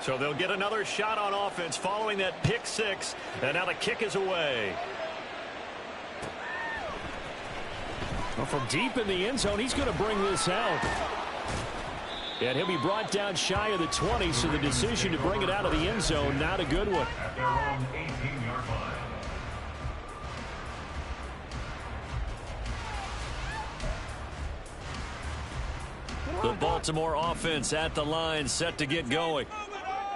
So they'll get another shot on offense following that pick six. And now the kick is away. Well, from deep in the end zone, he's going to bring this out. And he'll be brought down shy of the 20, so the decision to bring it out of the end zone, not a good one. The Baltimore offense at the line, set to get going.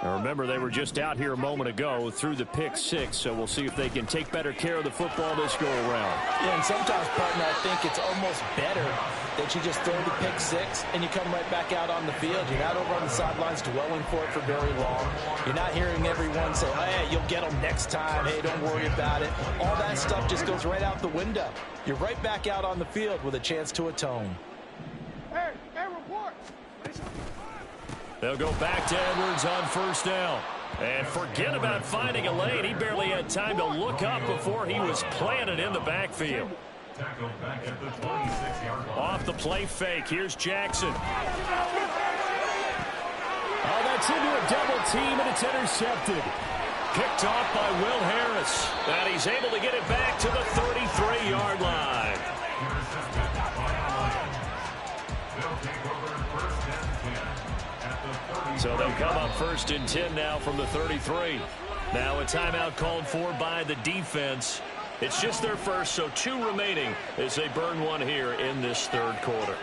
Now remember, they were just out here a moment ago through the pick six, so we'll see if they can take better care of the football this go around. Yeah, and sometimes, partner, I think it's almost better that you just throw the pick six and you come right back out on the field. You're not over on the sidelines dwelling for it for very long. You're not hearing everyone say, oh, hey, you'll get them next time. Hey, don't worry about it. All that stuff just goes right out the window. You're right back out on the field with a chance to atone. They'll go back to Edwards on first down. And forget about finding a lane. He barely had time to look up before he was planted in the backfield. Off the play fake. Here's Jackson. Oh, that's into a double team, and it's intercepted. Picked off by Will Harris. And he's able to get it back to the 33-yard line. So they'll come up first and 10 now from the 33. Now a timeout called for by the defense. It's just their first, so 2 remaining as they burn one here in this third quarter.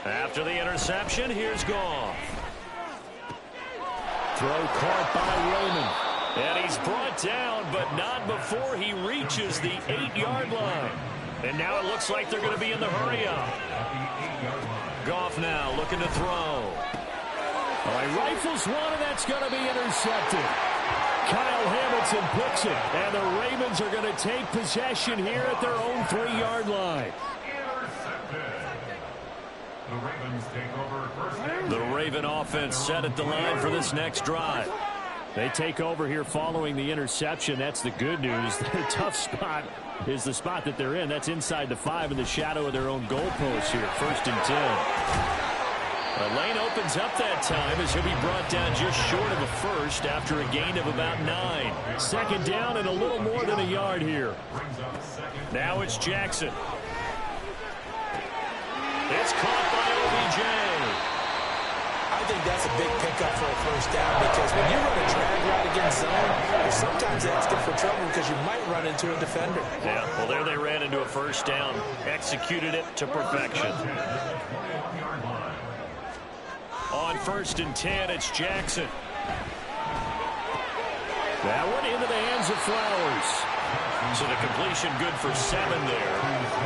After the interception, here's Goff. Throw caught by Raymond. And he's brought down, but not before he reaches the 8-yard line. And now it looks like they're going to be in the hurry-up. Goff now looking to throw. All right, rifles one, and that's going to be intercepted. Kyle Hamilton picks it, and the Ravens are going to take possession here at their own 3-yard line. The Raven offense set at the line for this next drive. They take over here following the interception. That's the good news. Their tough spot is the spot that they're in. That's inside the 5 in the shadow of their own goalpost here. First and 10. The lane opens up that time as he'll be brought down just short of a first after a gain of about 9. Second down and a little more than a yard here. Now it's Jackson. It's caught by OBJ. I think that's a big pickup for a first down because when you run a drag route against zone, you're sometimes asking for trouble because you might run into a defender. Yeah, well, there they ran into a first down, executed it to perfection. On first and 10, it's Jackson. That one into the hands of Flowers. So the completion good for 7 there.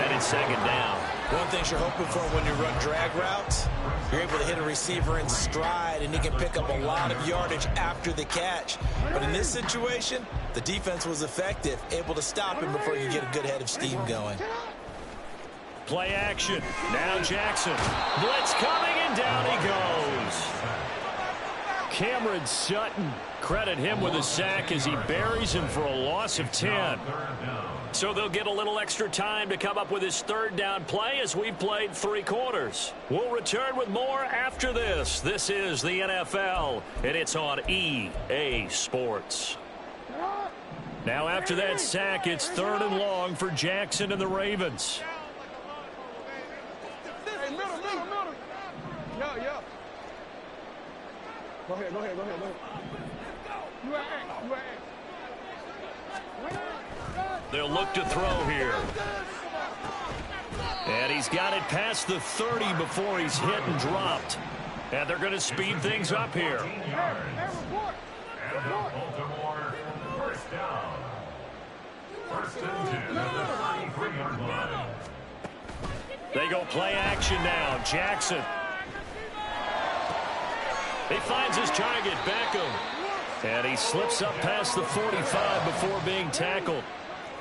And it's second down. One thing you're hoping for when you run drag routes, you're able to hit a receiver in stride, and he can pick up a lot of yardage after the catch. But in this situation, the defense was effective, able to stop him before you get a good head of steam going. Play action. Now Jackson. Blitz coming, and down he goes. Cameron Sutton, credit him with a sack as he buries him for a loss of 10. So they'll get a little extra time to come up with his third down play as we've played 3 quarters. We'll return with more after this. This is the NFL, and it's on EA Sports. Now after that sack, it's 3rd and long for Jackson and the Ravens. Yeah. Go ahead. You are They'll look to throw here. And he's got it past the 30 before he's hit and dropped. And they're going to speed things up here. First down. First and 10 at the 33-yard line. They go play action now. Jackson. He finds his target, Beckham. And he slips up past the 45 before being tackled.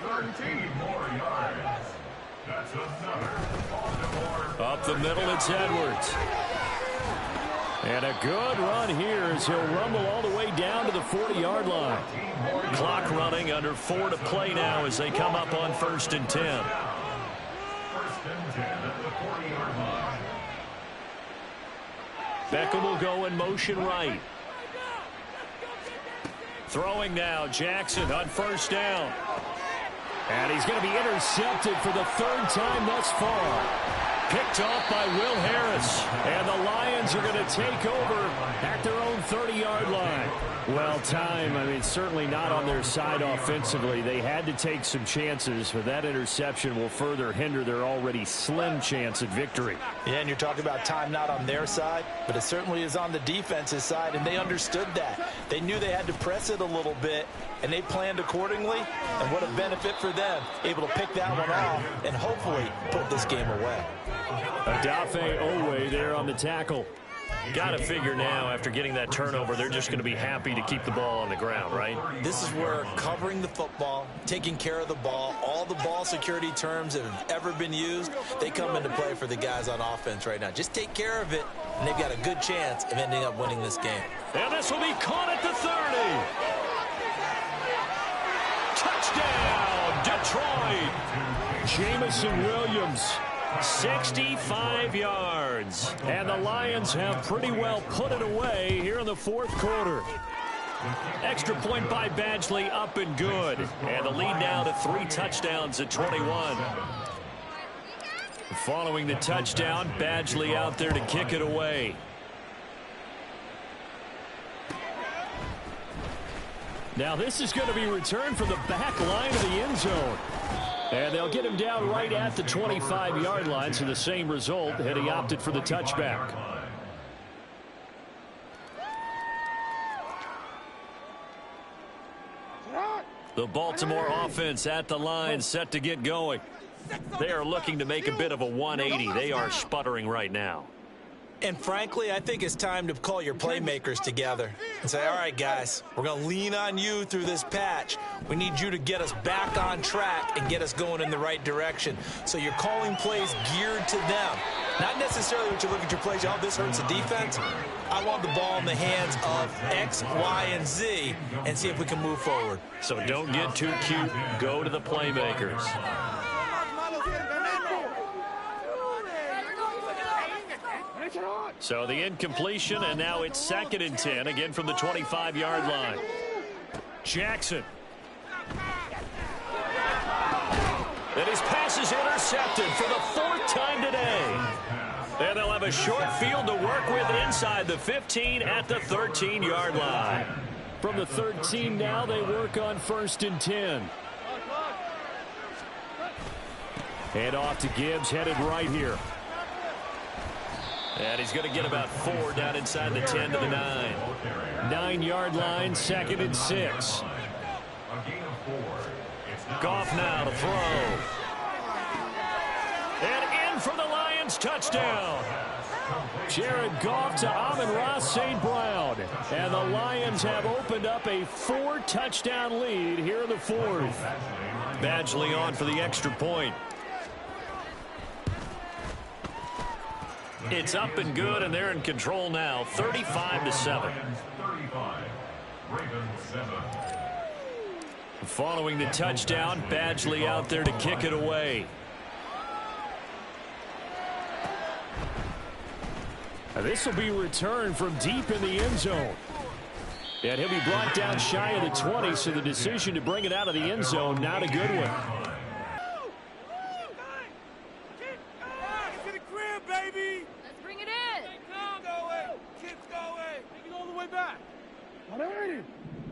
13 more yards. That's another Baltimore. Up the middle, it's Edwards. And a good run here as he'll rumble all the way down to the 40-yard line. Clock running, under 4 to play now as they come up on first and 10. First and 10 at the 40-yard line. Beckham will go in motion right. Throwing now, Jackson on first down. And he's going to be intercepted for the third time thus far. Picked off by Will Harris. And the Lions are going to take over at their own 30-yard line. Well, certainly not on their side offensively. They had to take some chances, but that interception will further hinder their already slim chance at victory. Yeah, and you're talking about time not on their side, but it certainly is on the defense's side, and they understood that. They knew they had to press it a little bit, and they planned accordingly, and what a benefit for them, able to pick that one off and hopefully put this game away. Adafe Owe there on the tackle. Got to figure now, after getting that turnover, they're just going to be happy to keep the ball on the ground, right? This is where covering the football, taking care of the ball, all the ball security terms that have ever been used, they come into play for the guys on offense right now. Just take care of it, and they've got a good chance of ending up winning this game. And this will be caught at the 30. Touchdown, Detroit. Jamison Williams. 65 yards. And the Lions have pretty well put it away here in the fourth quarter. Extra point by Badgley, up and good. And the lead now to 3 touchdowns at 21. Following the touchdown, Badgley out there to kick it away. Now this is going to be returned from the back line of the end zone. And they'll get him down right at the 25-yard line, so the same result, and he opted for the touchback. The Baltimore offense at the line, set to get going. They are looking to make a bit of a 180. They are sputtering right now. And frankly, I think it's time to call your playmakers together and say, all right, guys, we're going to lean on you through this patch. We need you to get us back on track and get us going in the right direction. So you're calling plays geared to them. Not necessarily what you look at your plays, oh, this hurts the defense. I want the ball in the hands of X, Y, and Z and see if we can move forward. So don't get too cute. Go to the playmakers. So the incompletion, and now it's 2nd and 10, again from the 25-yard line. Jackson. And his pass is intercepted for the 4th time today. And they'll have a short field to work with inside the 15 at the 13-yard line. From the 13 now, they work on 1st and 10. Hand off to Gibbs, headed right here. And he's going to get about 4 down inside the 10 to the 9. 9-yard line, 2nd and 6. Goff now to throw. And in for the Lions, touchdown. Jared Goff to Amon-Ra St. Brown. And the Lions have opened up a 4-touchdown lead here in the 4th. Badgley on for the extra point. It's up and good, and they're in control now, 35-7. Following the touchdown, Badgley out there to kick it away. This will be returned from deep in the end zone. And he'll be brought down shy of the 20, so the decision to bring it out of the end zone, not a good one.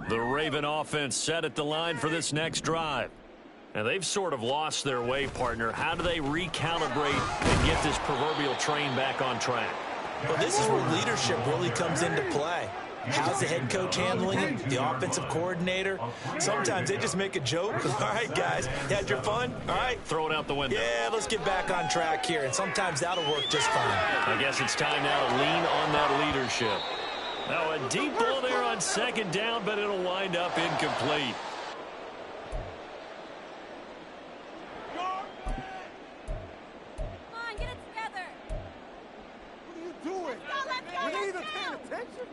The Raven offense set at the line for this next drive. And they've sort of lost their way, partner. How do they recalibrate and get this proverbial train back on track? Well, this is where leadership really comes into play. How's the head coach handling it? The offensive coordinator? Sometimes they just make a joke. All right, guys, you had your fun? All right. Throw it out the window. Yeah, let's get back on track here. And sometimes that'll work just fine. I guess it's time now to lean on that leadership. Now a deep ball there on 2nd down, but it'll wind up incomplete. Come on, get it together. What are you doing? Let's go, Are they even let's paying go. attention?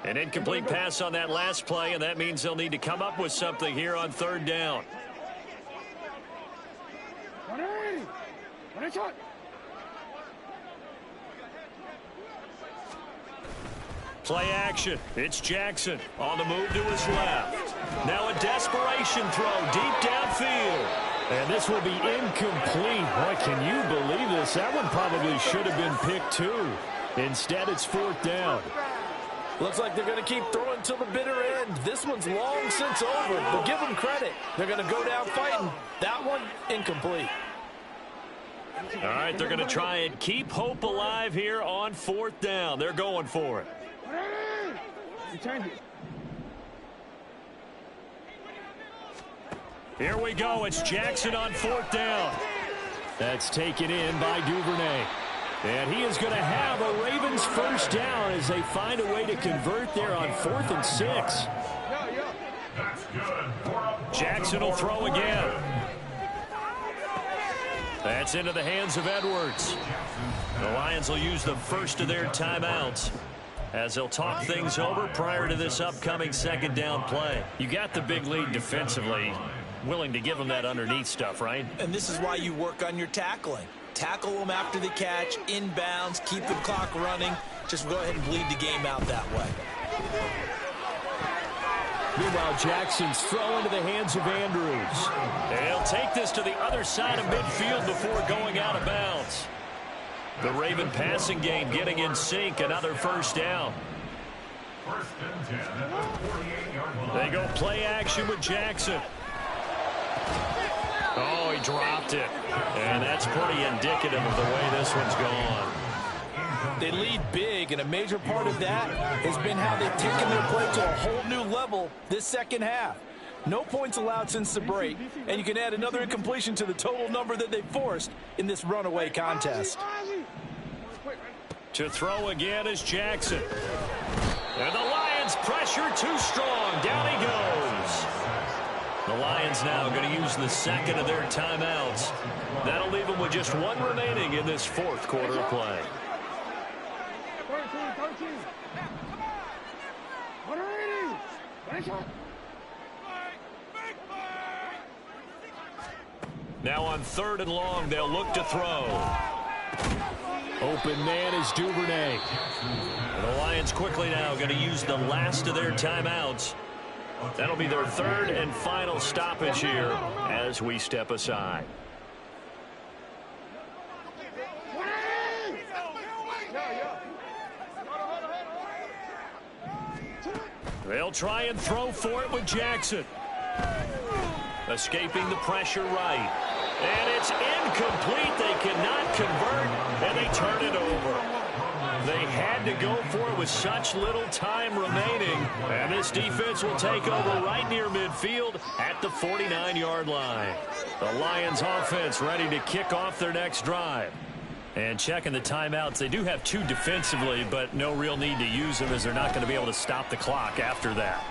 An incomplete pass on that last play, and that means they'll need to come up with something here on 3rd down. 180. 180. Play action. It's Jackson on the move to his left. Now a desperation throw deep downfield. And this will be incomplete. Boy, can you believe this? That one probably should have been picked too. Instead, it's 4th down. Looks like they're going to keep throwing till the bitter end. This one's long since over, but give them credit. They're going to go down fighting. That one, incomplete. All right, they're going to try and keep hope alive here on 4th down. They're going for it. Here we go. It's Jackson on 4th down. That's taken in by Duvernay. And he is going to have a Ravens first down as they find a way to convert there on 4th and 6. Jackson will throw again. That's into the hands of Edwards. The Lions will use the first of their timeouts as they'll talk things over prior to this upcoming 2nd down play. You got the big lead defensively. Willing to give them that underneath stuff, right? And this is why you work on your tackling. Tackle them after the catch, inbounds, keep the clock running. Just go ahead and bleed the game out that way. Meanwhile, Jackson's throw into the hands of Andrews. He'll take this to the other side of midfield before going out of bounds. The Raven passing game getting in sync. Another first down. They go play action with Jackson. Oh, he dropped it. And that's pretty indicative of the way this one's gone. They lead big, and a major part of that has been how they've taken their play to a whole new level this second half. No points allowed since the break, and you can add another incompletion to the total number that they forced in this runaway contest. To throw again is Jackson. And the Lions pressure too strong. Down he goes. The Lions now going to use the second of their timeouts. That'll leave them with just one remaining in this 4th quarter of play. Now on 3rd and long, they'll look to throw. Open man is Duvernay. And the Lions quickly now going to use the last of their timeouts. That'll be their 3rd and final stoppage here as we step aside. They'll try and throw for it with Jackson. Escaping the pressure right. And it's incomplete. They cannot convert, and they turn it over. They had to go for it with such little time remaining. And this defense will take over right near midfield at the 49-yard line. The Lions offense ready to kick off their next drive. And checking the timeouts, they do have 2 defensively, but no real need to use them as they're not going to be able to stop the clock after that.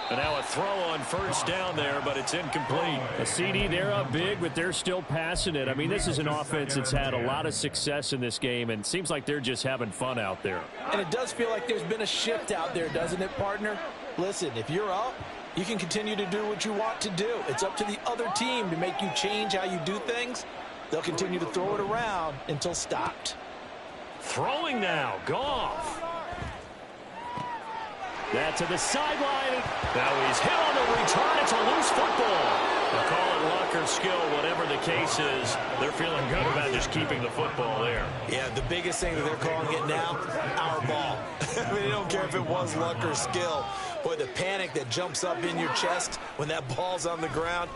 And now a throw on first down there, but it's incomplete. A CD, they're up big, but they're still passing it. I mean, this is an offense that's had a lot of success in this game, and it seems like they're just having fun out there. And it does feel like there's been a shift out there, doesn't it, partner? Listen, if you're up, you can continue to do what you want to do. It's up to the other team to make you change how you do things. They'll continue to throw it around until stopped. Throwing now, Goff. That to the sideline. Now he's hit on the return. It's a loose football. They'll call it luck or skill, whatever the case is. They're feeling good about just keeping the football there. Yeah, the biggest thing that they're calling it now, our ball. I mean, they don't care if it was luck or skill. Boy, the panic that jumps up in your chest when that ball's on the ground,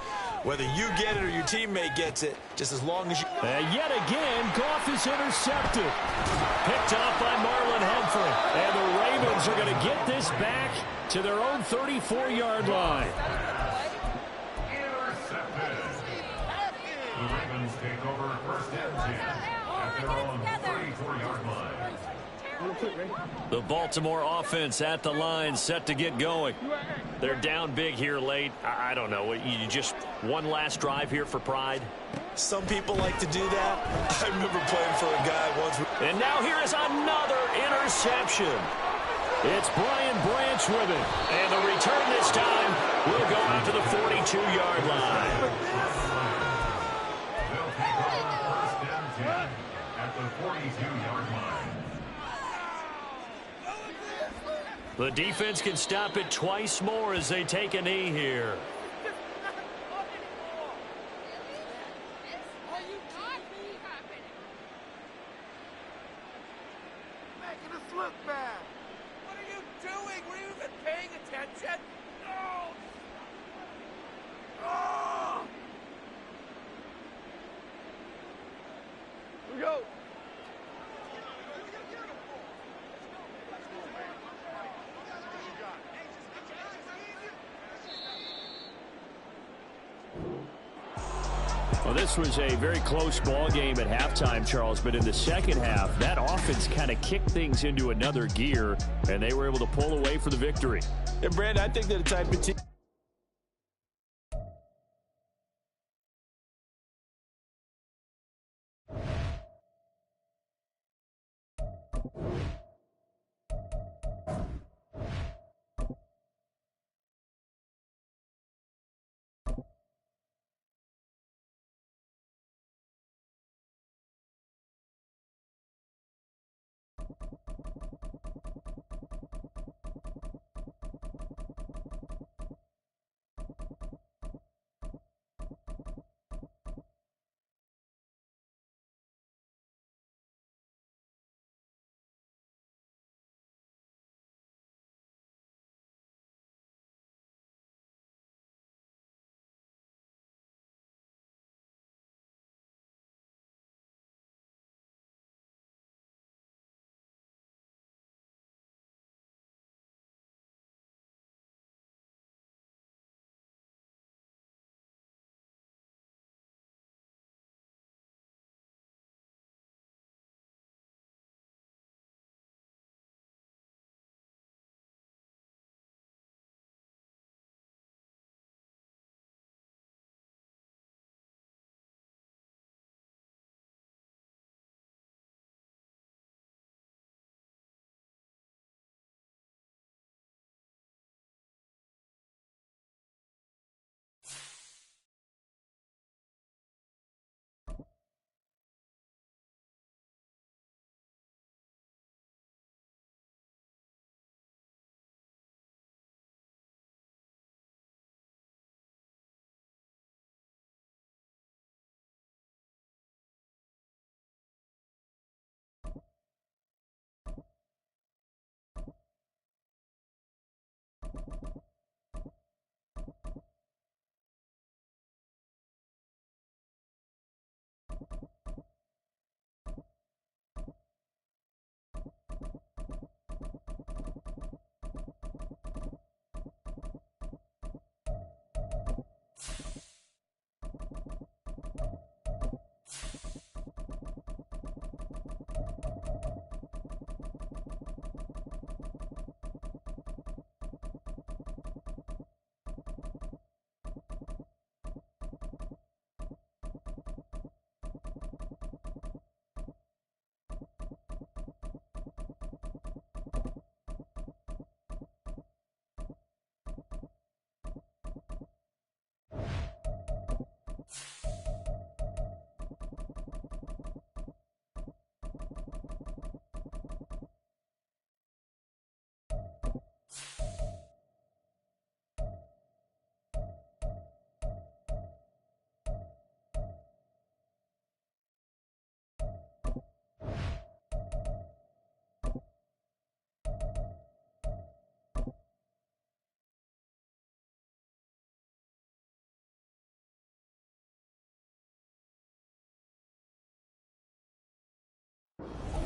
whether you get it or your teammate gets it, just as long as you... Yet again, Goff is intercepted. Picked off by Marlon Humphrey. And the Ravens are going to get this back to their own 34-yard line. Intercepted. The Ravens take over 1st and 10 at their own 34-yard line. The Baltimore offense at the line, set to get going. They're down big here late. I don't know. You just one last drive here for pride? Some people like to do that. I remember playing for a guy once. And now here is another interception. It's Brian Branch with it. And the return this time will go out to the 42-yard line. They'll take over 1st and 10 at the 42-yard line. The defense can stop it twice more as they take a knee here. Making us look bad. What are you doing? Were you even paying attention? No! Oh! Here we go. Well, this was a very close ball game at halftime, Charles, but in the second half, that offense kind of kicked things into another gear, and they were able to pull away for the victory. And, Brandon, I think they're the type of team.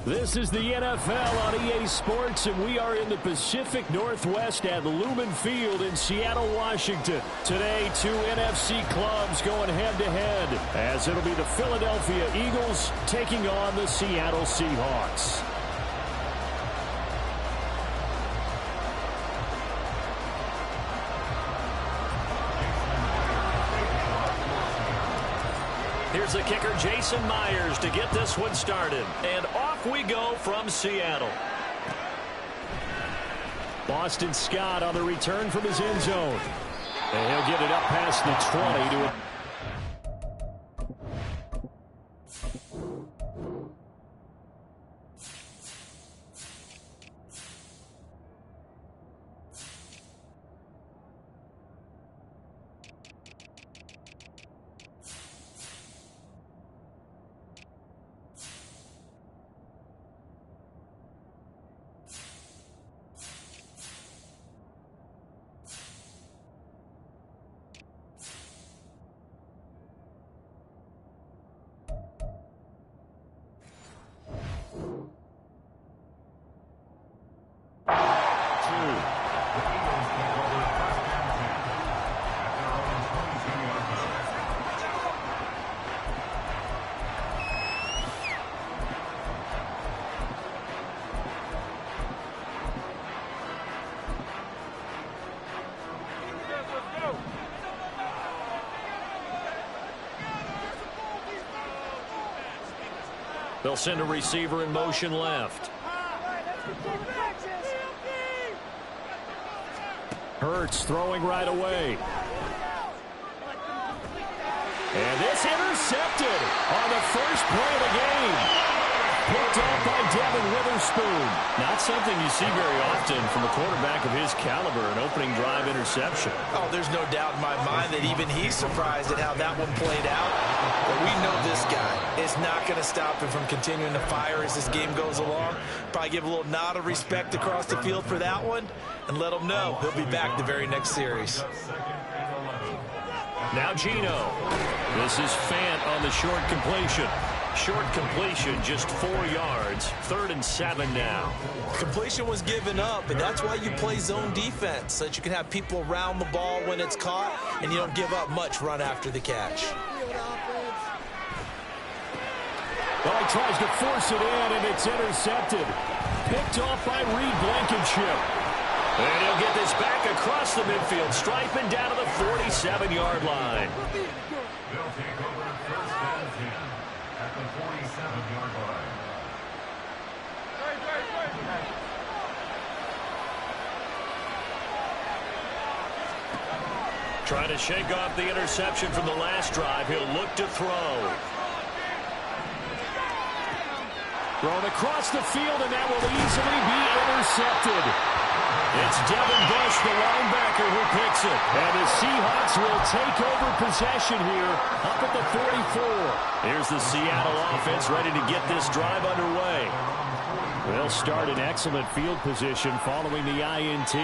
This is the NFL on EA Sports, and we are in the Pacific Northwest at Lumen Field in Seattle, Washington. Today, two NFC clubs going head-to-head, as it'll be the Philadelphia Eagles taking on the Seattle Seahawks. Here's the kicker, Jason Myers, to get this one started. And off we go from Seattle. Boston Scott on the return from his end zone. And he'll get it up past the 20 to a They'll send a receiver in motion left. Hurts throwing right away. And this intercepted on the first play of the game. Picked off by Devin Witherspoon. Not something you see very often from a quarterback of his caliber, an opening drive interception. Oh, there's no doubt in my mind that even he's surprised at how that one played out. But we know this guy is not going to stop him from continuing to fire as this game goes along. Probably give a little nod of respect across the field for that one and let him know he'll be back the very next series. Now Geno. This is Fant on the short completion. Short completion, just 4 yards. 3rd and 7 now. Completion was given up, but that's why you play zone defense, so that you can have people around the ball when it's caught, and you don't give up much run after the catch. Well, he tries to force it in, and it's intercepted. Picked off by Reed Blankenship. And he'll get this back across the midfield stripe and down to the 47-yard line. They'll take over 1st and 10 at the 47-yard line. Trying to shake off the interception from the last drive. He'll look to throw. Thrown across the field, and that will easily be intercepted. It's Devin Bush, the linebacker, who picks it. And the Seahawks will take over possession here up at the 44. Here's the Seattle offense ready to get this drive underway. They'll start in excellent field position following the INT.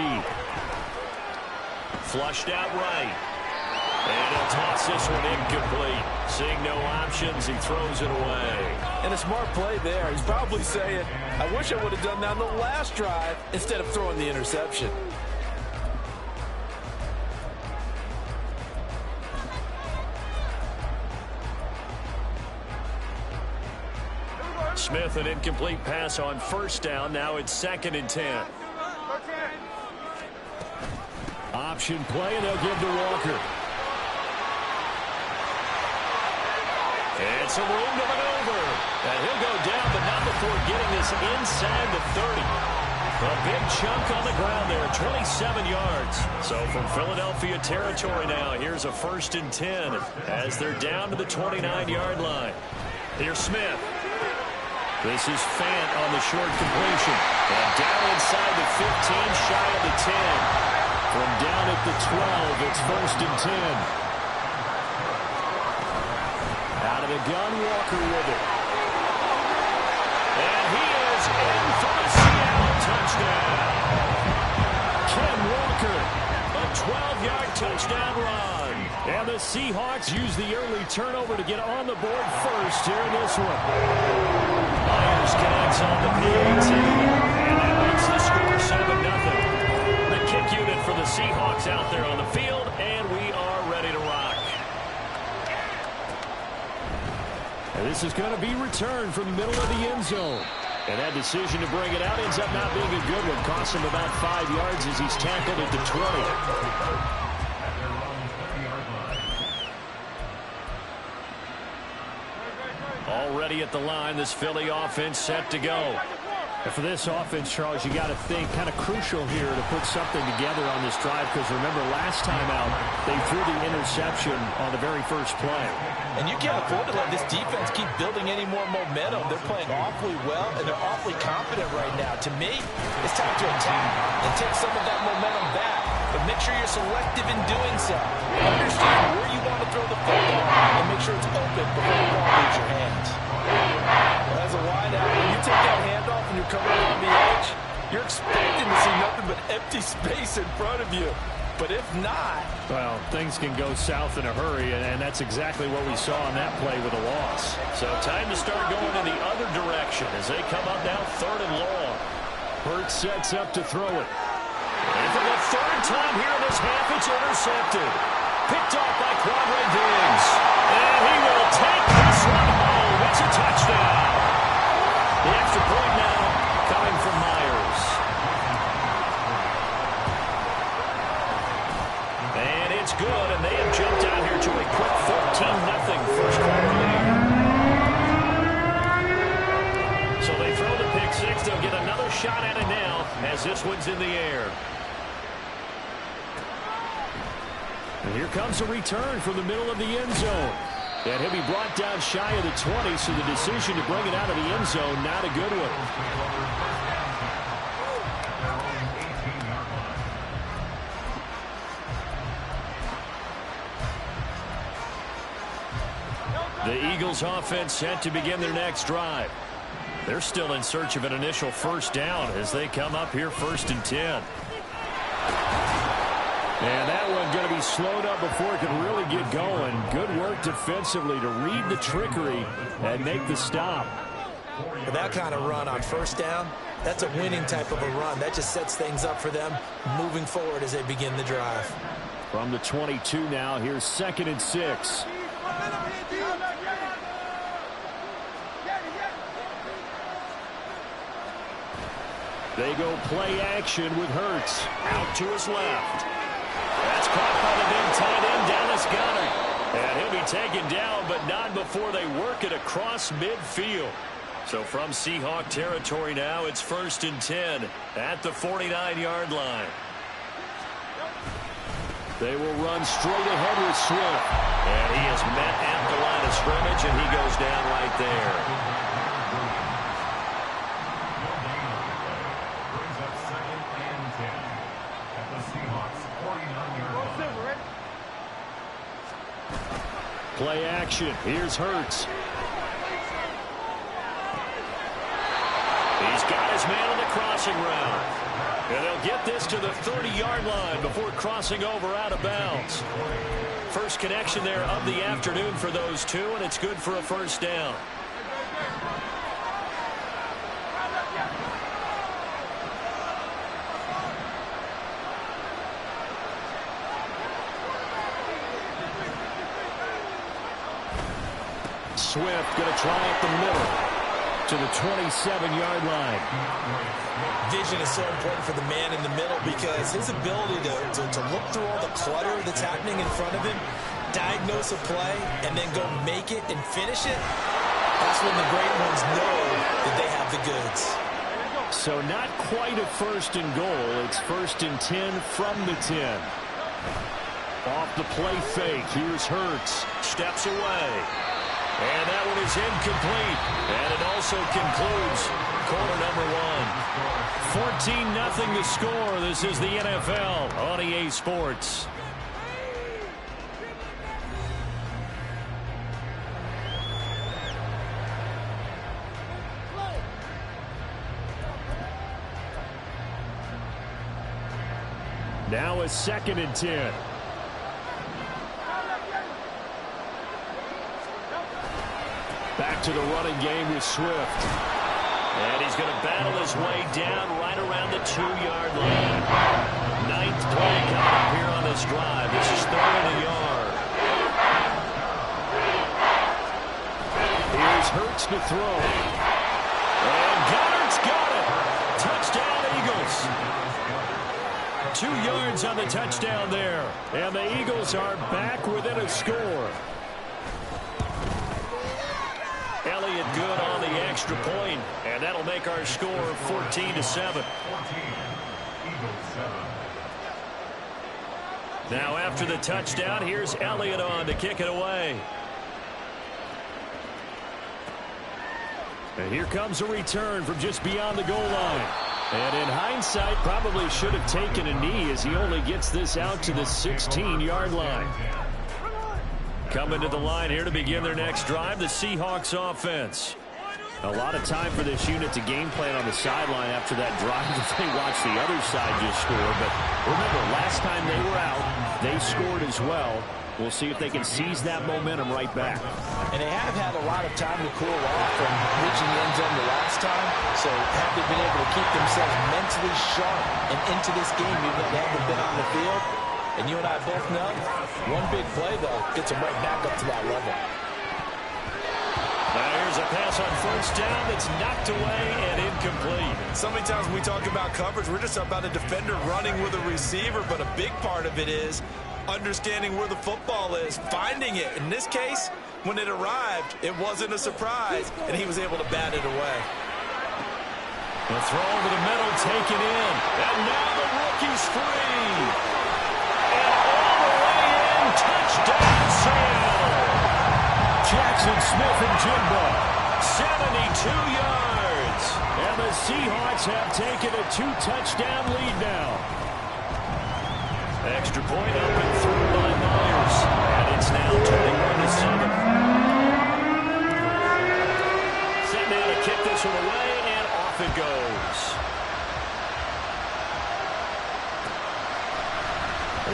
Flushed out right. And he'll toss this one incomplete. Seeing no options, he throws it away. And a smart play there. He's probably saying, I wish I would have done that on the last drive instead of throwing the interception. Smith, an incomplete pass on 1st down. Now it's 2nd and 10. Option play, and they'll give to Walker. And some room to maneuver. And he'll go down, but not before getting this inside the 30. A big chunk on the ground there, 27 yards. So from Philadelphia territory now, here's a 1st and 10 as they're down to the 29-yard line. Here's Smith. This is Fant on the short completion. And down inside the 15, shy of the 10. From down at the 12, it's 1st and 10. Out of the gun, Walker with it. And he is in for the Seattle touchdown. Ken Walker, a 12-yard touchdown run. And the Seahawks use the early turnover to get on the board first here in this one. Myers connects on the PAT. And that makes the score 7-0. The kick unit for the Seahawks out there on the field, and we are ready to rock. And this is going to be returned from the middle of the end zone. And that decision to bring it out ends up not being a good one. Costs him about 5 yards as he's tackled at the 20. Already at the line, this Philly offense set to go. And for this offense, Charles, you got to think kind of crucial here to put something together on this drive, because remember last time out they threw the interception on the very first play. And you can't afford to let this defense keep building any more momentum. They're playing awfully well, and they're awfully confident right now. To me, it's time to attack and take some of that momentum back. But make sure you're selective in doing so. Understand where you want to throw the football and make sure it's open before the ball leaves your hands. Well, as a wideout, when you take that handoff and you're coming around the edge, you're expecting to see nothing but empty space in front of you. But if not... Well, things can go south in a hurry, and that's exactly what we saw on that play with a loss. So time to start going in the other direction as they come up now 3rd and long. Hurts sets up to throw it. And for the 3rd time here in this half, it's intercepted. Picked off by Quadre Diggs. And he will take this one home. It's a touchdown. The extra point now coming from Myers. And it's good, and they have jumped out here to a quick 14-0 first quarter lead. as this one's in the air. And here comes a return from the middle of the end zone. And he'll be brought down shy of the 20, so the decision to bring it out of the end zone, not a good one. The Eagles offense set to begin their next drive. They're still in search of an initial first down as they come up here 1st and 10. And that one going to be slowed up before it can really get going. Good work defensively to read the trickery and make the stop. With that kind of run on first down, that's a winning type of a run. That just sets things up for them moving forward as they begin the drive. From the 22 now, here's 2nd and 6. They go play action with Hurts out to his left. That's caught by the big tight end, Dallas Goedert. And he'll be taken down, but not before they work it across midfield. So from Seahawk territory now, it's 1st and 10 at the 49-yard line. They will run straight ahead with Swift. And he is met at the line of scrimmage, and he goes down right there. Play action. Here's Hurts. He's got his man on the crossing route. And they'll get this to the 30-yard line before crossing over out of bounds. First connection there of the afternoon for those two, and it's good for a first down. Swift going to try up the middle to the 27-yard line. Vision is so important for the man in the middle because his ability to look through all the clutter that's happening in front of him, diagnose a play, and then go make it and finish it, that's when the great ones know that they have the goods. So not quite a 1st and goal. It's 1st and 10 from the 10. Off the play fake. Here's Hurts. Steps away. And that one is incomplete. And it also concludes quarter number 1. 14-0 the score. This is the NFL on EA Sports. Now a 2nd and 10. Back to the running game with Swift. And he's going to battle his way down right around the 2-yard line. 9th play coming up here on this drive. This is 3rd and a yard. Here's Hurts to throw. And Goddard's got it. Touchdown, Eagles. 2 yards on the touchdown there. And the Eagles are back within a score. Elliott good on the extra point, and that'll make our score 14-7. Now after the touchdown, here's Elliott on to kick it away. And here comes a return from just beyond the goal line. And in hindsight, probably should have taken a knee as he only gets this out to the 16-yard line. Coming to the line here to begin their next drive, the Seahawks offense. A lot of time for this unit to game plan on the sideline after that drive that they watched the other side just score. But remember, last time they were out, they scored as well. We'll see if they can seize that momentum right back. And they have had a lot of time to cool off from reaching the end zone the last time. So have they been able to keep themselves mentally sharp and into this game even though they haven't been on the field? And you and I both know, one big play, though, gets them right back up to that level. Now here's a pass on first down that's knocked away and incomplete. So many times when we talk about coverage, we're just about a defender running with a receiver, but a big part of it is understanding where the football is, finding it. In this case, when it arrived, it wasn't a surprise, and he was able to bat it away. The throw over the middle taken in. And now the rookie's free. And all the way in. Touchdown, Seattle. Jackson Smith-Njigba. 72 yards. And the Seahawks have taken a 2-touchdown lead now. Extra point up and through by Myers. And it's now 21-7. Set now to kick this one away, and off it goes.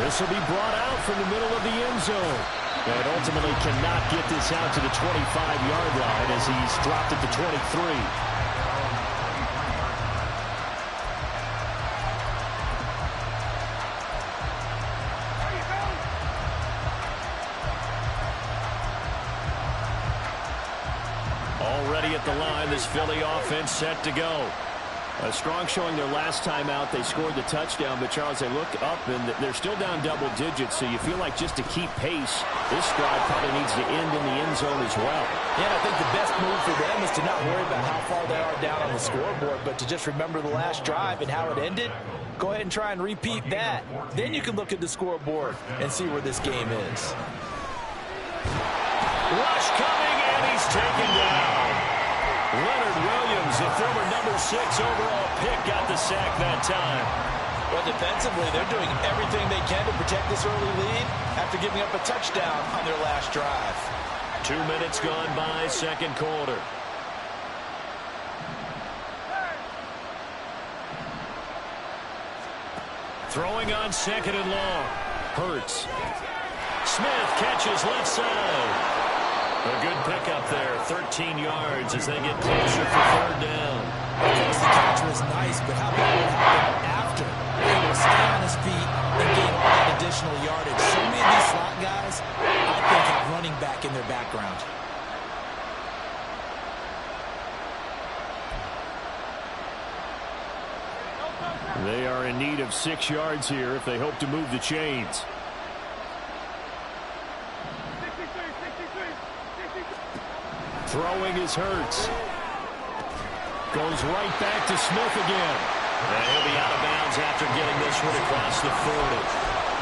This will be brought out from the middle of the end zone. And ultimately cannot get this out to the 25-yard line as he's dropped at the 23. Already at the line, this Philly offense set to go. A strong showing their last time out. They scored the touchdown, but Charles, they look up and they're still down double digits, so you feel like just to keep pace, this drive probably needs to end in the end zone as well. Yeah, I think the best move for them is to not worry about how far they are down on the scoreboard, but to just remember the last drive and how it ended. Go ahead and try and repeat that. Then you can look at the scoreboard and see where this game is. Rush coming, and he's taken down. Leonard Williams, the former number 6 overall pick, got the sack that time. Well, defensively, they're doing everything they can to protect this early lead after giving up a touchdown on their last drive. 2 minutes gone by, second quarter. Throwing on second and long. Hurts. Smith catches left side. A good pickup there, 13 yards as they get closer for third down. Of course, the catcher is nice, but how about what happened after? Able to stay on his feet and gain all that additional yardage. So many of these slot guys, I think, have running back in their background. They are in need of 6 yards here if they hope to move the chains. Throwing is Hurts. Goes right back to Smith again. And he'll be out of bounds after getting this one across the 40.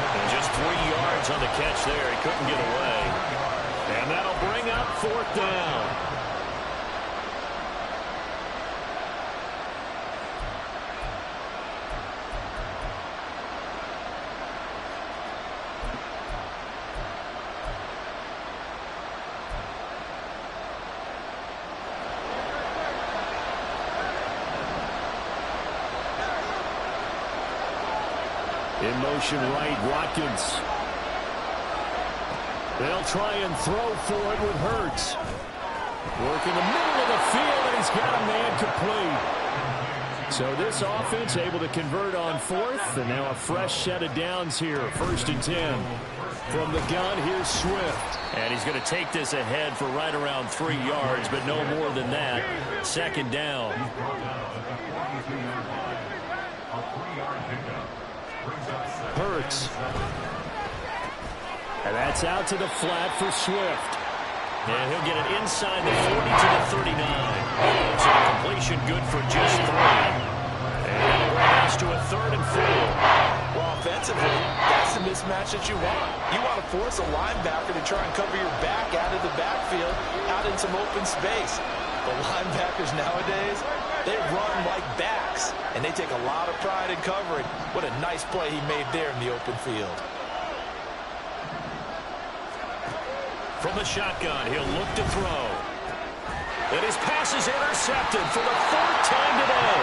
And just 3 yards on the catch there. He couldn't get away. And that'll bring up fourth down. In motion right, Watkins. They'll try and throw for it with Hurts. Working the middle of the field, and he's got a man complete. So this offense able to convert on fourth, and now a fresh set of downs here. 1st and 10. From the gun, here's Swift. And he's going to take this ahead for right around 3 yards, but no more than that. 2nd down. Hurts. And that's out to the flat for Swift. And he'll get it inside the 40 to the 39. So the completion good for just 3. And that'll bring us to a 3rd and 4. Well, offensively, that's the mismatch that you want. You want to force a linebacker to try and cover your back out of the backfield, out in some open space. The linebackers nowadays, they run like backs, and they take a lot of pride in covering. What a nice play he made there in the open field. From the shotgun, he'll look to throw. And his pass is intercepted for the 4th time today.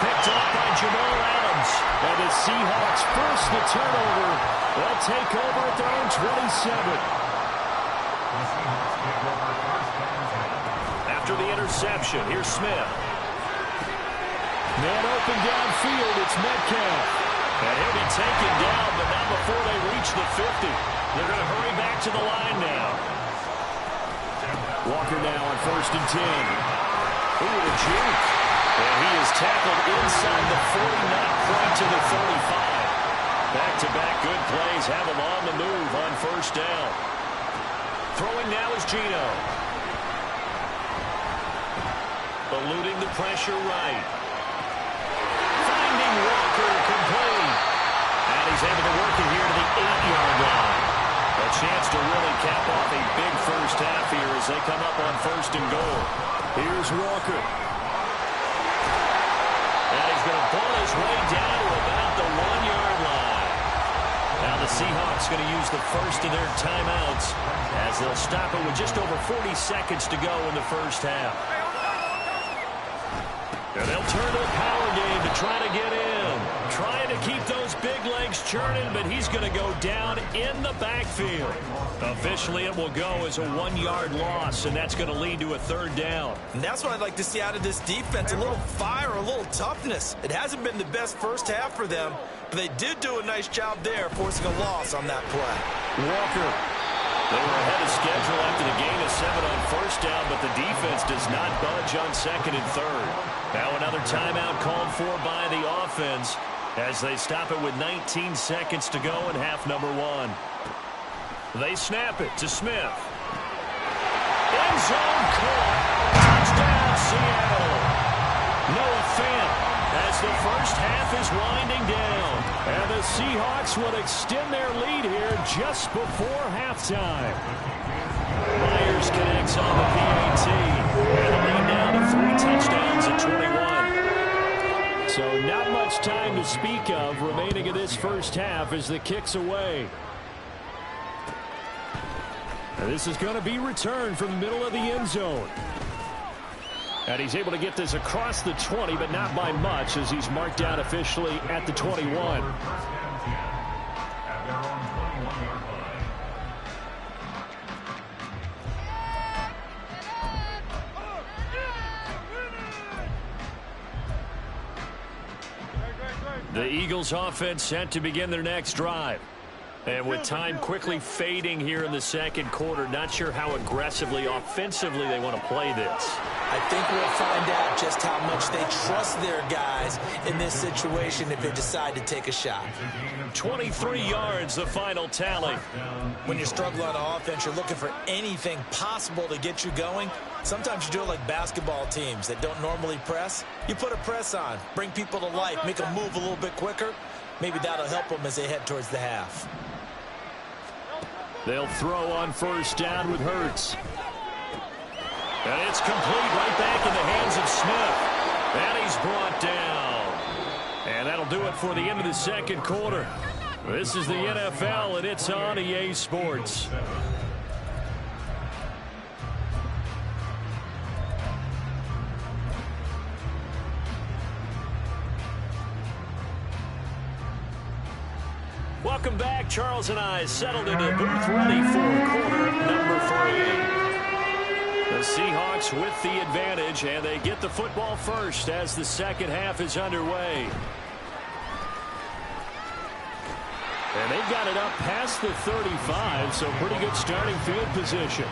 Picked up by Jamal Adams. And the Seahawks force the turnover. They'll take over at their own 27. After the interception, here's Smith. Man open downfield, it's Metcalf. And he'll be taken down, but not before they reach the 50. They're going to hurry back to the line now. Walker now on 1st and 10. Ooh, a juke. And he is tackled inside the 40, not quite to the 35. Back-to-back good plays have him on the move on 1st down. Throwing now is Geno. Eluding the pressure right. really cap off a big first half here as they come up on 1st and goal. Here's Walker. And he's going to pull his way down to about the 1-yard line. Now the Seahawks going to use the first of their timeouts as they'll stop it with just over 40 seconds to go in the first half. And they'll turn to a power game to try to get in. Trying to keep those big legs churning, but he's going to go down in the backfield. Officially, it will go as a 1-yard loss, and that's going to lead to a 3rd down. And that's what I'd like to see out of this defense, a little fire, a little toughness. It hasn't been the best first half for them, but they did do a nice job there, forcing a loss on that play. Walker. They were ahead of schedule after the gain of 7 on 1st down, but the defense does not budge on 2nd and 3rd. Now another timeout called for by the offense as they stop it with 19 seconds to go in half number 1. They snap it to Smith. End zone caught. Touchdown, Seattle. Noah Fant as the first half is winding down. And the Seahawks will extend their lead here just before halftime. Myers connects on the PAT. And a lead down to 3 touchdowns at 21. So not much time to speak of remaining in this first half as the kick's away. And this is going to be returned from the middle of the end zone. And he's able to get this across the 20, but not by much as he's marked down officially at the 21. The Eagles offense set to begin their next drive. And with time quickly fading here in the 2nd quarter, not sure how aggressively, offensively they want to play this. I think we'll find out just how much they trust their guys in this situation if they decide to take a shot. 23 yards, the final tally. When you're struggling on offense, you're looking for anything possible to get you going. Sometimes you do it like basketball teams that don't normally press. You put a press on, bring people to life, make them move a little bit quicker. Maybe that'll help them as they head towards the half. They'll throw on 1st down with Hurts. And it's complete right back in the hands of Smith. And he's brought down. And that'll do it for the end of the 2nd quarter. This is the NFL, and it's on EA Sports. Welcome back. Charles and I settled into the booth ready for quarter number 3. The Seahawks with the advantage, and they get the football first as the 2nd half is underway. And they've got it up past the 35, so pretty good starting field position.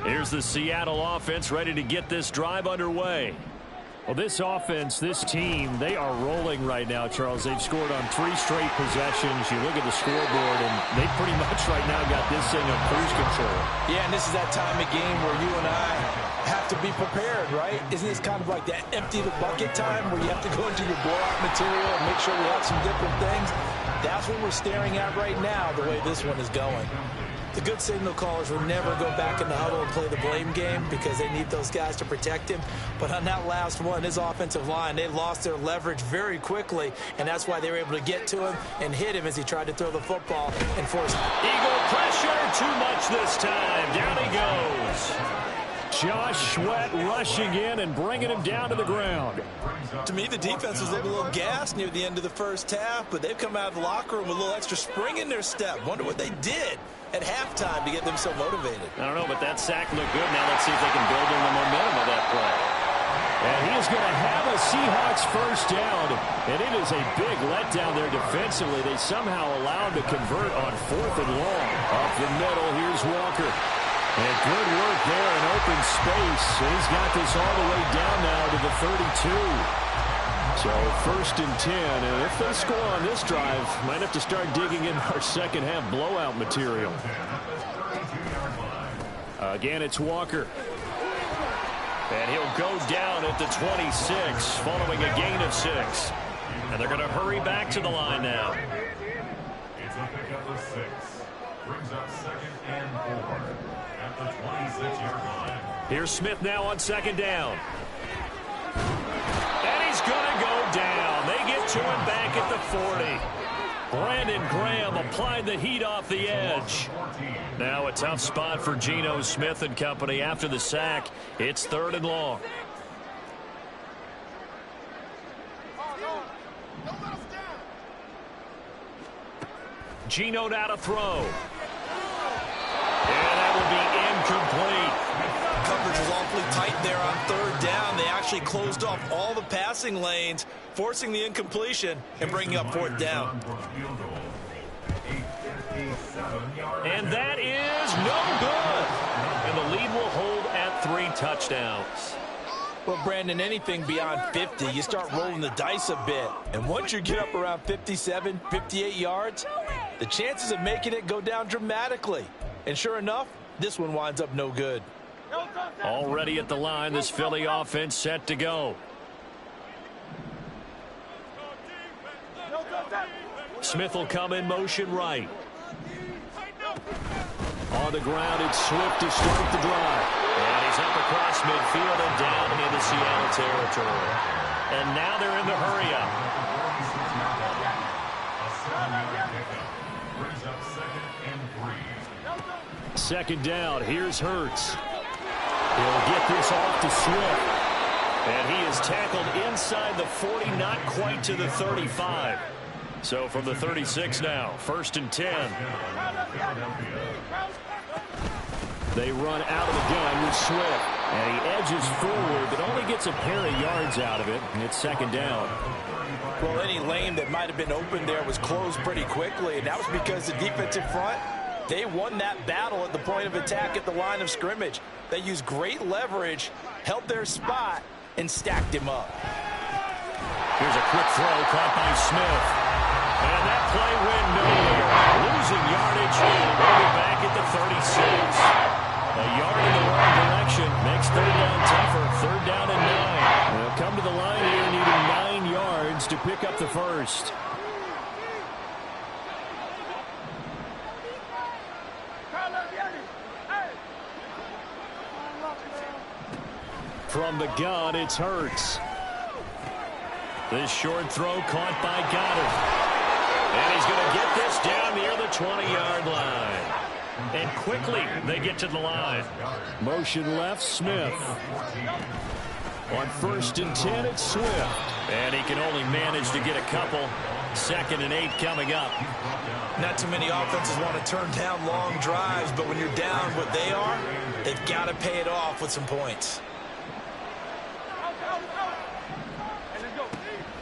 Here's the Seattle offense ready to get this drive underway. Well, this offense, this team, they are rolling right now, Charles. They've scored on 3 straight possessions. You look at the scoreboard, and they pretty much right now got this thing on cruise control. Yeah, and this is that time of game where you and I have to be prepared, right? Isn't this kind of like that empty the bucket time where you have to go into your blowout material and make sure we have some different things? That's what we're staring at right now, the way this one is going. The good signal callers will never go back in the huddle and play the blame game because they need those guys to protect him. But on that last one, his offensive line, they lost their leverage very quickly, and that's why they were able to get to him and hit him as he tried to throw the football and force Eagle pressure, too much this time. Down he goes. Josh Sweat rushing in and bringing him down to the ground. To me, the defense was looking a little gassed near the end of the first half, but they've come out of the locker room with a little extra spring in their step. Wonder what they did at halftime to get them so motivated. I don't know, but that sack looked good. Now let's see if they can build on the momentum of that play. And he is going to have a Seahawks first down, and it is a big letdown there defensively. They somehow allowed to convert on 4th and long. Up the middle, here's Walker. And good work there in open space. And he's got this all the way down now to the 32. So 1st and 10, and if they score on this drive, might have to start digging in our second half blowout material. Again, it's Walker. And he'll go down at the 26 following a gain of 6. And they're going to hurry back to the line now. It's a pickup of 6. Brings up 2nd and 4 at the 26-yard line. Here's Smith now on 2nd down. And he's going to go down. They get to him back at the 40. Brandon Graham applied the heat off the edge. Now a tough spot for Geno Smith and company after the sack. It's 3rd and long. Geno now to throw. And that will be incomplete. Coverage was awfully tight there on 3rd down. They actually closed off all the passing lanes, forcing the incompletion and bringing up 4th down. And that is no good. And the lead will hold at 3 touchdowns. Well, Brandon, anything beyond 50, you start rolling the dice a bit. And once you get up around 57, 58 yards, the chances of making it go down dramatically. And sure enough, this one winds up no good. Already at the line, this Philly offense set to go. Smith will come in motion right. On the ground, it's Swift to start the drive. And he's up across midfield and down into Seattle territory. And now they're in the hurry-up. Brings up 2nd and 3. 2nd down, here's Hurts. He'll get this off to Swift. And he is tackled inside the 40, not quite to the 35. So from the 36 now, 1st and 10. They run out of the gun with Swift. And he edges forward, but only gets a pair of yards out of it. And it's 2nd down. Well, any lane that might have been open there was closed pretty quickly. And that was because the defensive front, they won that battle at the point of attack at the line of scrimmage. They used great leverage, held their spot, and stacked him up. Here's a quick throw caught by Smith. And that play went nowhere. Losing yardage. They'll be back at the 36. A yard in the wrong direction makes 3rd down tougher. 3rd down and 9. They'll come to the line here needing 9 yards to pick up the 1st. From the gun, it's Hurts. This short throw caught by Goddard. And he's going to get this down near the 20-yard line. And quickly, they get to the line. Motion left, Smith. On 1st and 10, it's Swift. And he can only manage to get a couple. 2nd and 8 coming up. Not too many offenses want to turn down long drives, but when you're down what they are, they've got to pay it off with some points.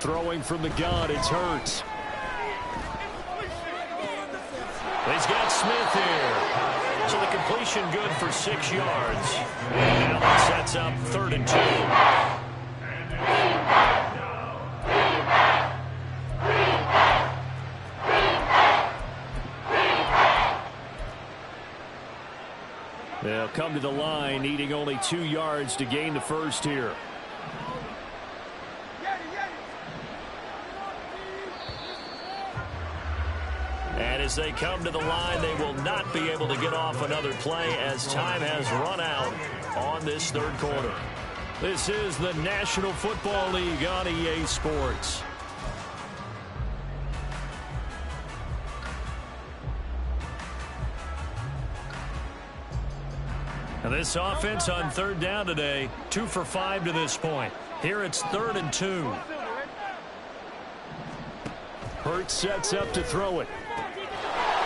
Throwing from the gun, it's Hurts. He's got Smith here. So the completion good for 6 yards. And now that sets up 3rd and 2. They'll come to the line, needing only 2 yards to gain the 1st here. And as they come to the line, they will not be able to get off another play as time has run out on this 3rd quarter. This is the National Football League on EA Sports. And this offense on 3rd down today, 2 for 5 to this point. Here it's 3rd and 2. Hurts sets up to throw it.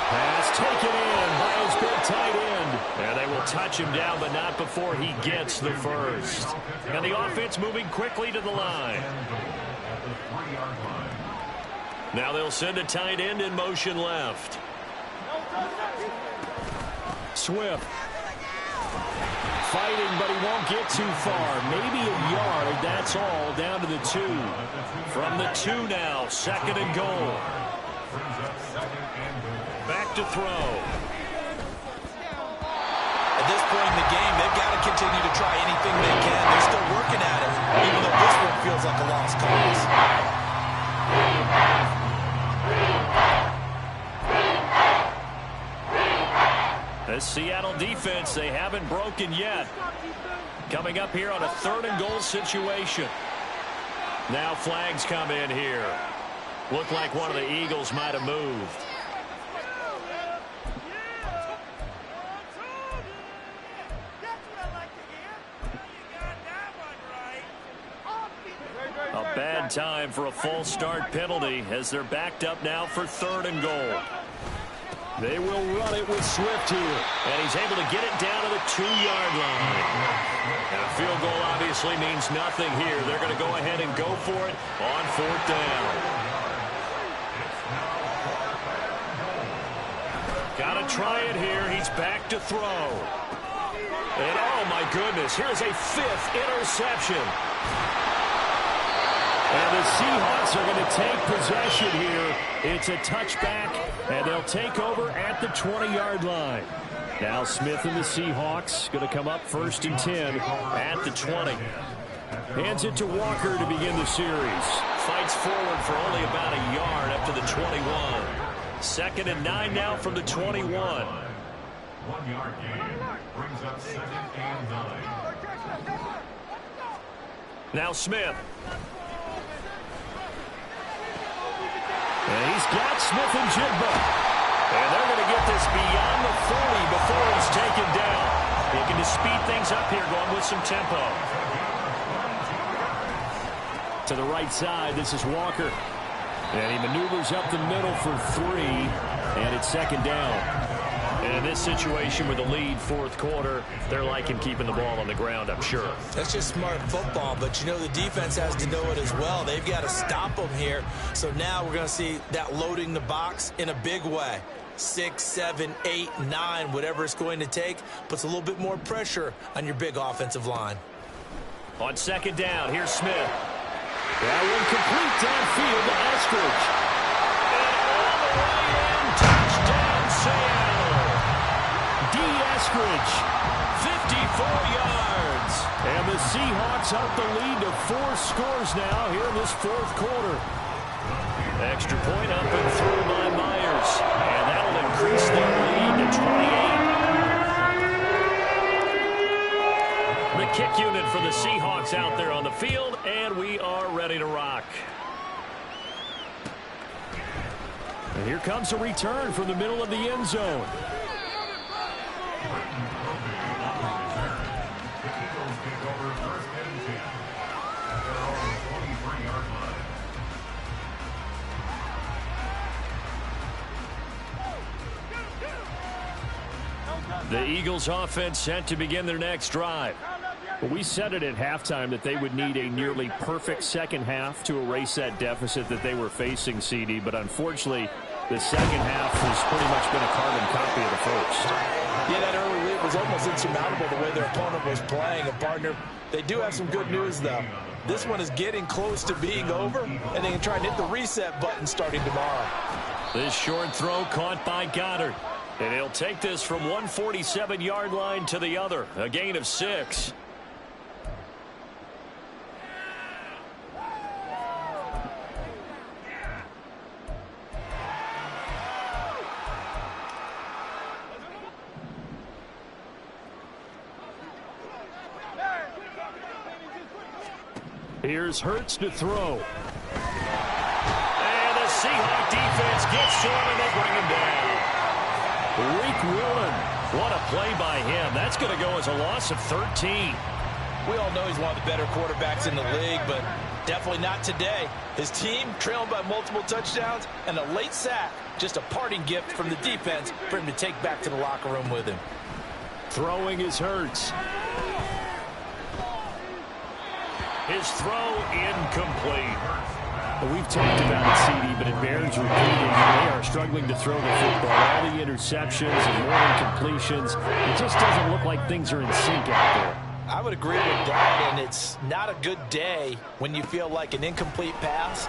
Pass taken in by his big tight end. And they will touch him down, but not before he gets the 1st. And the offense moving quickly to the line. Now they'll send a tight end in motion left. Swift fighting, but he won't get too far. Maybe a yard, that's all, down to the 2. From the 2 now, 2nd and goal. Back to throw. At this point in the game, they've got to continue to try anything they can. They're still working at it, even though this one feels like a lost cause. The Seattle defense, they haven't broken yet. Coming up here on a 3rd and goal situation. Now flags come in here. Looked like one of the Eagles might have moved. A bad time for a false start penalty as they're backed up now for 3rd and goal. They will run it with Swift here. And he's able to get it down to the 2-yard line. And a field goal obviously means nothing here. They're going to go ahead and go for it on 4th down. Got to try it here. He's back to throw. And oh my goodness, here's a 5th interception. And the Seahawks are going to take possession here. It's a touchback, and they'll take over at the 20-yard line. Now Smith and the Seahawks going to come up 1st and 10 at the 20. Hands it to Walker to begin the series. Fights forward for only about a yard up to the 21. 2nd and 9 now from the 21. 1-yard gain brings up 2nd and 9. Now Smith. And he's got Smith and Jigba. And they're going to get this beyond the 40 before he's taken down. Looking to speed things up here, going with some tempo. To the right side, this is Walker. And he maneuvers up the middle for 3. And it's 2nd down. And in this situation with the lead 4th quarter, they're liking keeping the ball on the ground, I'm sure. That's just smart football, but you know the defense has to know it as well. They've got to stop them here. So now we're going to see that loading the box in a big way. 6, 7, 8, 9, whatever it's going to take, puts a little bit more pressure on your big offensive line. On 2nd down, here's Smith. That one complete downfield to Eskridge. And all the way in, touchdown Seattle. Eskridge, 54 yards. And the Seahawks up the lead to 4 scores now here in this 4th quarter. Extra point up and through by Myers. And that'll increase their lead to 28. The kick unit for the Seahawks out there on the field, and we are ready to rock. And here comes a return from the middle of the end zone. The Eagles offense set to begin their next drive. We said it at halftime that they would need a nearly perfect second half to erase that deficit that they were facing, CD, but unfortunately the second half has pretty much been a carbon copy of the first. Yeah, that early lead was almost insurmountable the way their opponent was playing. And, partner, they do have some good news, though. This one is getting close to being over, and they can try and hit the reset button starting tomorrow. This short throw caught by Goddard. And he'll take this from 147-yard line to the other. A gain of 6. Here's Hurts to throw. And the Seahawk defense gets to him and they bring him down. Reek Woolen, what a play by him. That's going to go as a loss of 13. We all know he's one of the better quarterbacks in the league, but definitely not today. His team trailing by multiple touchdowns and a late sack. Just a parting gift from the defense for him to take back to the locker room with him. Throwing is Hurts. His throw incomplete. We've talked about it, CD, but it bears repeating. They are struggling to throw the football. All the interceptions and more incompletions. It just doesn't look like things are in sync out there. I would agree with that, and it's not a good day when you feel like an incomplete pass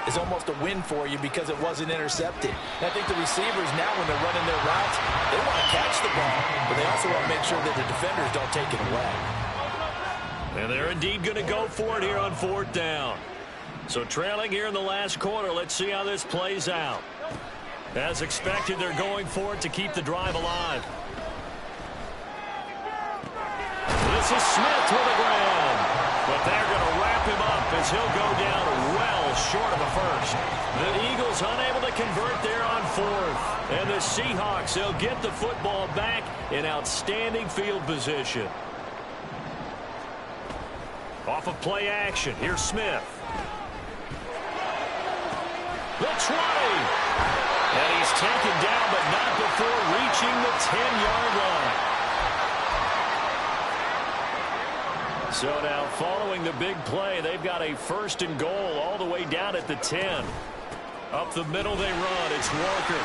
is almost a win for you because it wasn't intercepted. And I think the receivers now, when they're running their routes, they want to catch the ball, but they also want to make sure that the defenders don't take it away. And they're indeed going to go for it here on 4th down. So trailing here in the last quarter, let's see how this plays out. As expected, they're going for it to keep the drive alive. This is Smith with the ground. But they're going to wrap him up as he'll go down well short of a first. The Eagles unable to convert there on 4th. And the Seahawks, they'll get the football back in outstanding field position. Off of play action, here's Smith. The 20. And he's taken down, but not before reaching the 10-yard line. So now, following the big play, they've got a 1st and goal all the way down at the 10. Up the middle they run. It's Walker.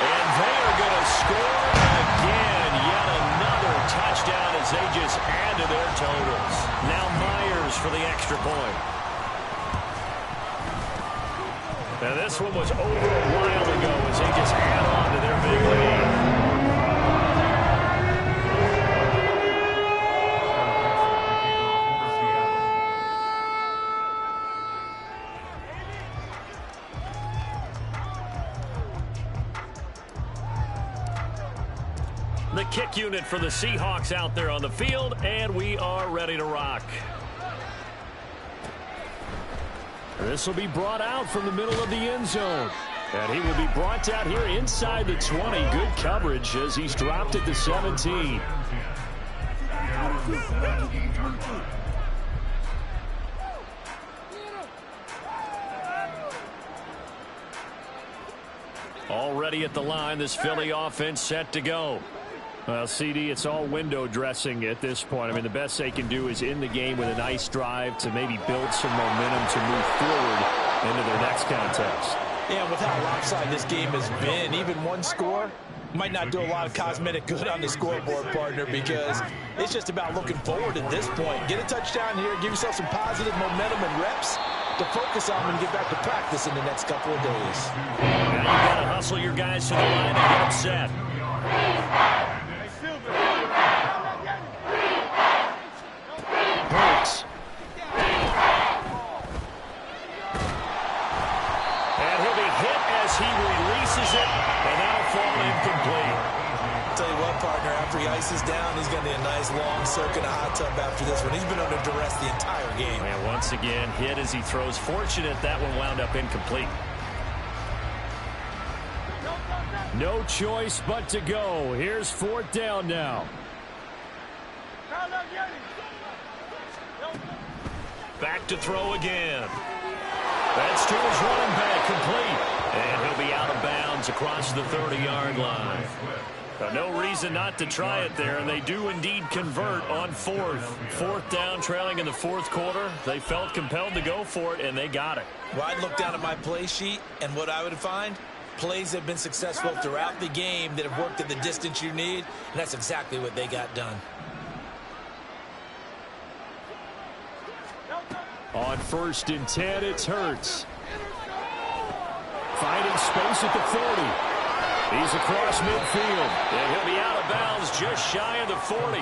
And they are going to score again. Yet another touchdown as they just add to their totals. Now Myers for the extra point. Now this one was over a while ago as they just add on to their big lead. The kick unit for the Seahawks out there on the field, and we are ready to rock. This will be brought out from the middle of the end zone. And he will be brought out here inside the 20. Good coverage as he's dropped at the 17. Already at the line, this Philly offense set to go. Well, CD, it's all window dressing at this point. I mean, the best they can do is end the game with a nice drive to maybe build some momentum to move forward into their next contest. Yeah, with how lopsided this game has been, even one score might not do a lot of cosmetic good on the scoreboard, partner, because it's just about looking forward at this point. Get a touchdown here, give yourself some positive momentum and reps to focus on and get back to practice in the next couple of days. Now you've got to hustle your guys to the line and get them set. Hurts. And he'll be hit as he releases it, and that'll fall incomplete. Tell you what, partner, after he ices down, he's going to be a nice long circuit, a hot tub after this one. He's been under duress the entire game. And once again, hit as he throws. Fortunate that one wound up incomplete. No choice but to go. Here's 4th down now. Back to throw again. That's to his running back, complete. And he'll be out of bounds across the 30-yard line. No reason not to try it there, and they do indeed convert on 4th. 4th down, trailing in the 4th quarter. They felt compelled to go for it, and they got it. Well, I'd look down at my play sheet, and what I would find, plays have been successful throughout the game that have worked at the distance you need, and that's exactly what they got done. On 1st and 10, it's Hurts. Finding space at the 40. He's across midfield, and he'll be out of bounds just shy of the 40.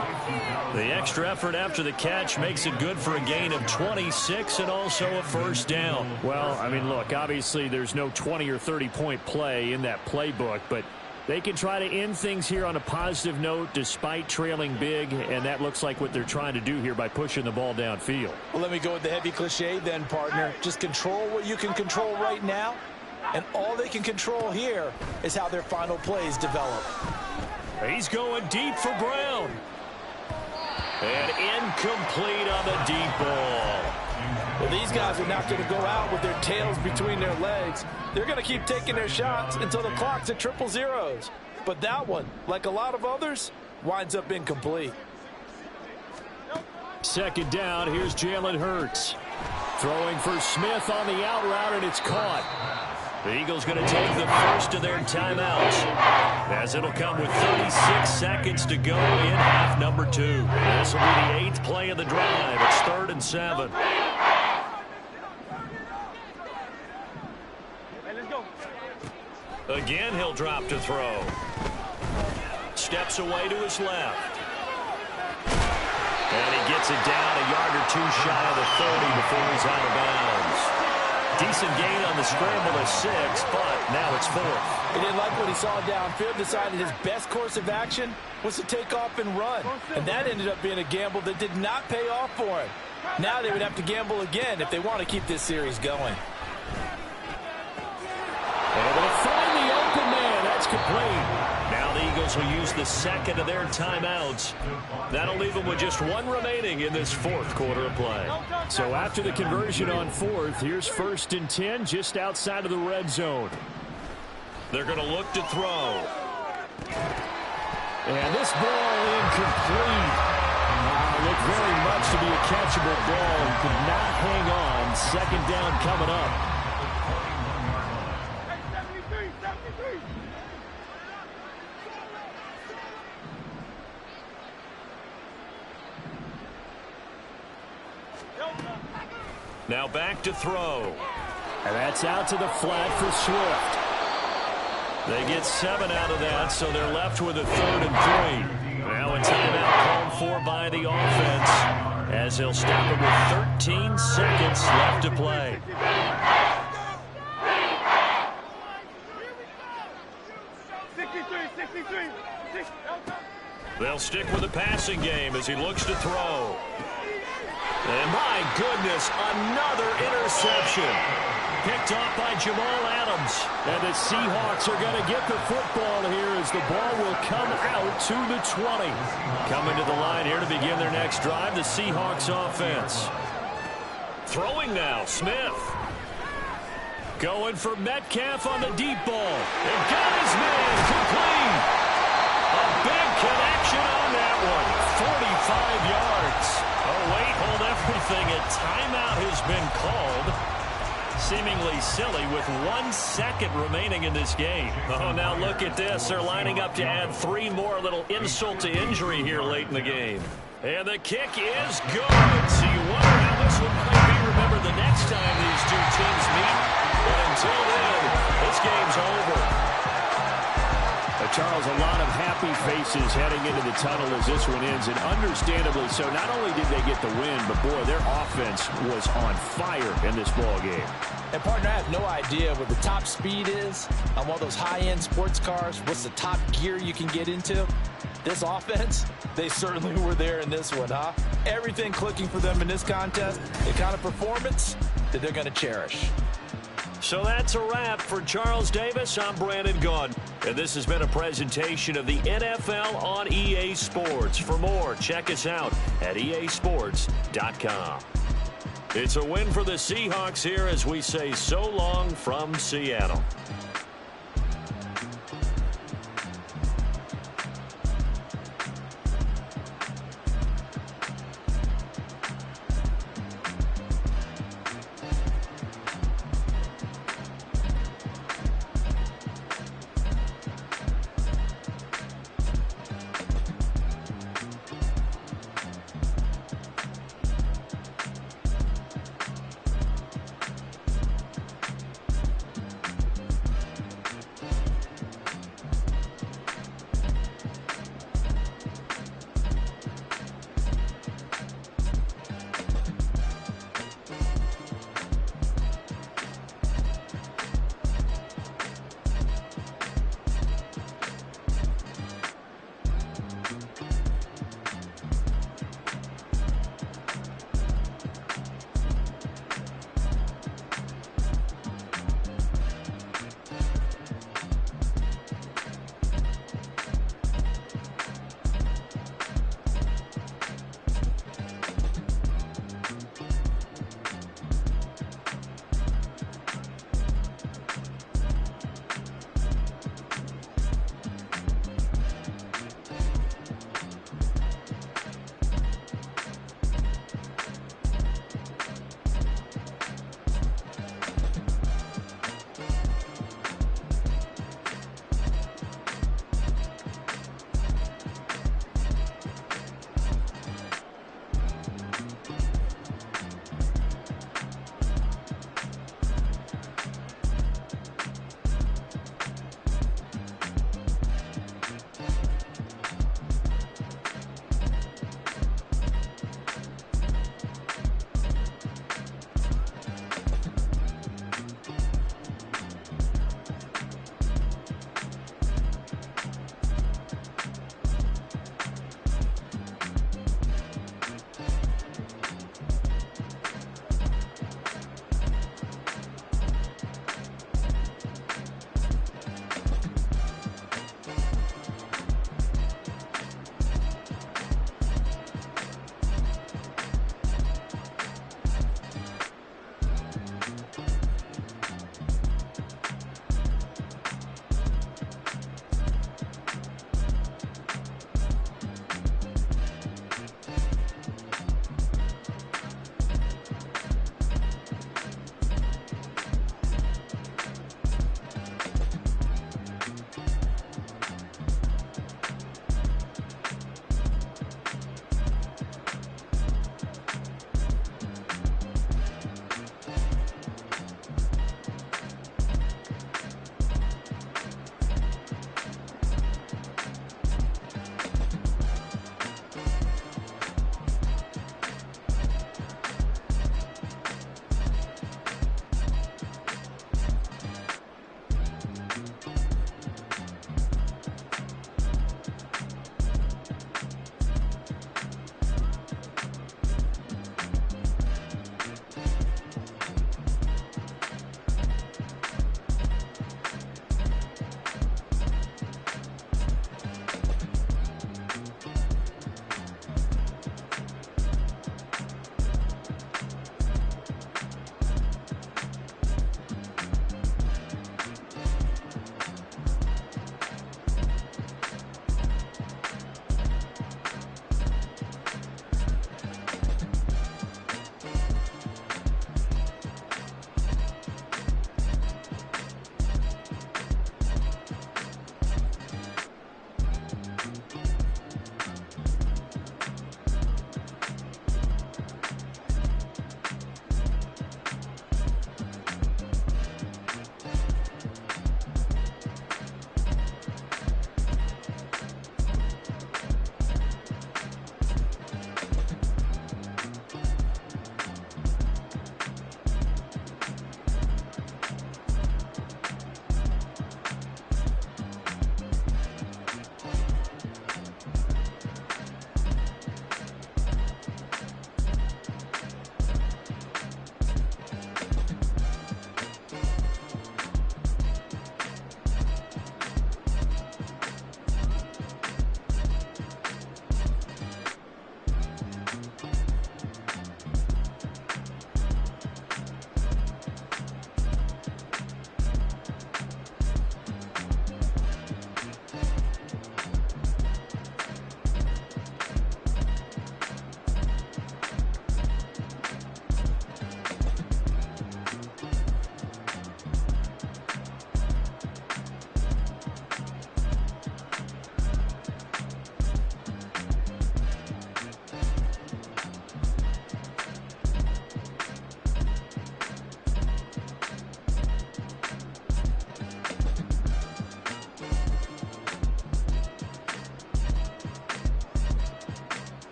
The extra effort after the catch makes it good for a gain of 26 and also a 1st down. Well, I mean, look, obviously there's no 20 or 30-point play in that playbook, but they can try to end things here on a positive note despite trailing big, and that looks like what they're trying to do here by pushing the ball downfield. Well, let me go with the heavy cliche then, partner. Just control what you can control right now, and all they can control here is how their final plays develop. He's going deep for Brown. And incomplete on the deep ball. Well, these guys are not going to go out with their tails between their legs. They're going to keep taking their shots until the clock's at 000. But that one, like a lot of others, winds up incomplete. 2nd down, here's Jalen Hurts. Throwing for Smith on the out route, and it's caught. The Eagles going to take the first of their timeouts, as it'll come with 36 seconds to go in half number 2. This will be the 8th play of the drive. It's 3rd and 7. Again, he'll drop to throw. Steps away to his left. And he gets it down a yard or 2 shy of the 30 before he's out of bounds. Decent gain on the scramble of 6, but now it's 4th. He didn't like what he saw downfield, decided his best course of action was to take off and run. And that ended up being a gamble that did not pay off for him. Now they would have to gamble again if they want to keep this series going. Able to find the open man. That's complete. Now the Eagles will use the second of their timeouts. That'll leave them with just 1 remaining in this 4th quarter of play. So after the conversion on 4th, here's 1st and 10 just outside of the red zone. They're going to look to throw. And this ball incomplete. Looked very much to be a catchable ball and could not hang on. 2nd down coming up. Now back to throw. And that's out to the flat for Swift. They get 7 out of that, so they're left with a 3rd and 3. Now a timeout called for by the offense, as they'll stop it with 13 seconds left to play. They'll stick with the passing game as he looks to throw. And my goodness, another interception. Picked off by Jamal Adams. And the Seahawks are going to get the football here as the ball will come out to the 20. Coming to the line here to begin their next drive, the Seahawks offense. Throwing now, Smith. Going for Metcalf on the deep ball. And got his man complete. A big connection on that one. 45 yards. Oh, wait, hold everything. A timeout has been called. Seemingly silly with 1 second remaining in this game. Oh, now look at this. They're lining up to add 3 more. A little insult to injury here late in the game. And the kick is good. So you wonder how this one might be remembered the next time these two teams meet. But until then, this game's over. Charles, a lot of happy faces heading into the tunnel as this one ends, and understandably so. Not only did they get the win, but boy, their offense was on fire in this ball game. And partner, I have no idea what the top speed is on one of those high-end sports cars. What's the top gear you can get into? This offense, they certainly were there in this one, huh? Everything clicking for them in this contest, the kind of performance that they're going to cherish. So that's a wrap for Charles Davis. I'm Brandon Gaudin, and this has been a presentation of the NFL on EA Sports. For more, check us out at easports.com. It's a win for the Seahawks here as we say so long from Seattle.